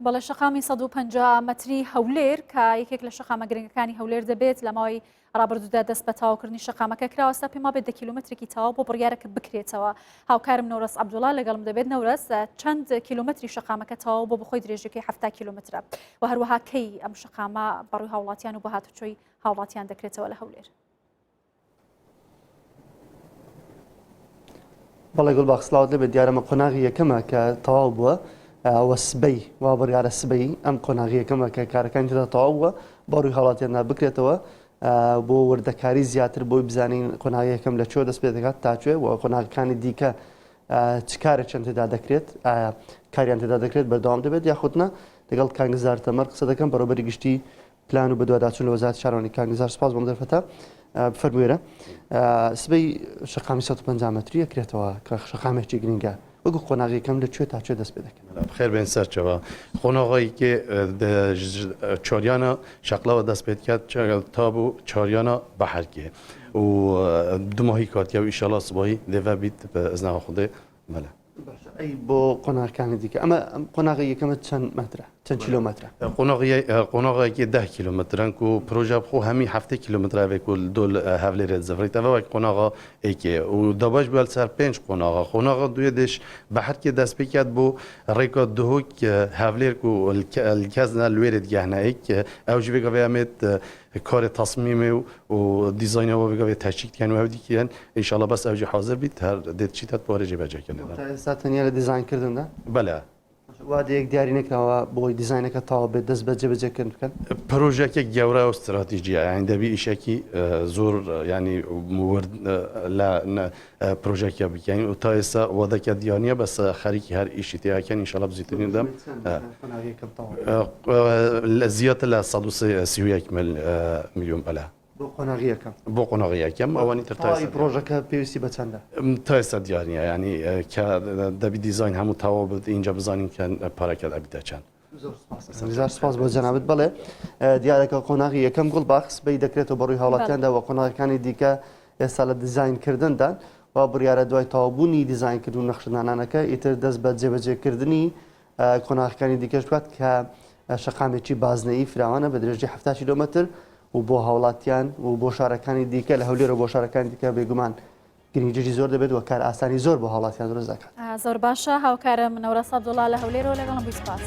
بەڵێ شەقامی 150 مەتری هەولێر کە یەکێک لە شەقامە گرنگەکانی هەولێر دەبێت لە ماوەی ڕابردوودا دەست بە تاواکردنی شەقامەکە کراوەستا پێما بێت 10 کیلومترێکی تاوا بۆ بڕیارەکە بکرێتەوە. هاوکارم نەورەس عەبدوڵڵا لەگەڵم دەبێت. نەورەس، چەند کیلومتری شەقامەکە تاوا بۆ بخۆی درێژەکەی 7 کیلومترە و هەروەها کەی ئەم شەقامە بەڕووی هاوڵاتیان و بە هاتوچۆی هاوڵاتیان دەکرێتەوە لە هەولێر؟ بەڵێ گوڵباخ سڵاوت لەبێت دیارەمە قۆناغی یەکەمە کە تەواو بووە وە سبەی وا بڕیارە سبەی ئەم قۆناغی یەکەمە کە کارەکانی تێدا تەواو بووە بە ڕووی هاوڵاتیاندا بکرێتەوە بۆ وردەکاری زیاتر بۆی بزانین قۆناغی یەکەم لەکوێ دەست پێ دەکات تاکوێ و قۆناغەکانی دیکە چ کارێکیان تێدا دەکرێت، کاریان تێدا دەکرێت بەردەوام دەبێت یاخودنا لەگەڵ کانگزار تەمەر قسە دەکەم بەڕێوەبەری گشتی پلان و بەدواداچوون لە وەزارەتی شارەوانی کانگزار. سپاس بۆم دەرفەتە بفەرموویرە. سبەی شەقامی 150 مەتری ئەکرێتەوە کە شەقامێکی گرنگە وەکو قۆناغی یەکەم لەکوێ تا کوێ دەست پێ دەکەن؟ خێر بێن سەرچەوە قۆناغایەکی چۆریانە شەقلاوە دەست پێ کرد تا بوو چۆریانە بەحەرکێ و دوماهی کاتیا و ئیشەڵا سبەی دێڤە بیت بە ئەزناوە خودێ مەلە. ئەی بۆ قۆناغەکانی دیکە ئەمە قۆناغی یەکەمە چەند مەترە، چەند کیلۆمەترە؟ قۆناغایەکی 10 کیلۆمەترن و پرۆژە بخۆ هەمی 7 کیلۆمتراوێک و دۆل هەولێرێت زەفریت ئەوە قۆناغا ئێکێ و دەباش بێت سەر 5 قۆناغا دوێ دێش بەحەرکێ دەست پێ کرد بۆ ڕێکا دهۆک هەولێر و کەزنا لوێرێت گەهنایک ئەو جی بێگەوێ ئەمێت کار تصمیمی و دیزاین و بگوید تشکیل کنن و هودی کن ان شاء الله بس اوجه حاضر بید هر دید چی تات باره جبه جا کنه. ساتنیه دیزاین کردن ده؟ بله. وادی یک دیاری نکرده بوی دیزاین که تا به دست به جبه جا کن. پروژه که جوره و استراتژیه یعنی دبی ایشی کی زور یعنی مورد لا پروژه که بیکنی و تا ایسا وده که دیانیه بس خریکی هر ایشی تیا کن ان شاء الله بزیتونیم دم. زیاد ل 131 میلیون بله. بۆ قۆناغی یەکەم بۆ قۆناغی یەکەم ئەوانی تر تای پرۆژەکە پێویستی بە چەندە؟ تا ئێستا دیار نییە ینی کە دەبی دیزاین هەموو تەواو بێت اینجا بزانین کە پارەکە دەبیتە چەند. زۆر سپاس بۆ جەنابەت. بەڵێ دیارەکە قۆناغی یەکەم گوڵباخ سبەی دەکرێتەوە بەڕووی هاوڵاتیاندا و قۆناغەکانی دیکە ئێستا لە دیزاینکردندان و بڕیارە دوای تەواوبوونی دیزاینکردن و نەخشەدانانەکە ئیتر دەست بە جێبەجێکردنی قۆناغەکانی دیکەش بکات کە شەقامێکی بازنەیی فراوانە بە درێژی 7 کیلۆمەتر و بۆ هاوڵاتیان و بۆ شارەکانی دیکە لە هەولێر و بۆ شارەکانی دیکە بێگومان گرنگجێکی زۆر دەبێت و کار ئاسانی زۆر بۆ هاوڵاتیان دروست دەکات. زۆر باشە. هاوکارم نەورەس عەبدوڵڵا لە هەولێرەوە لەگەڵم بووی. سپاس.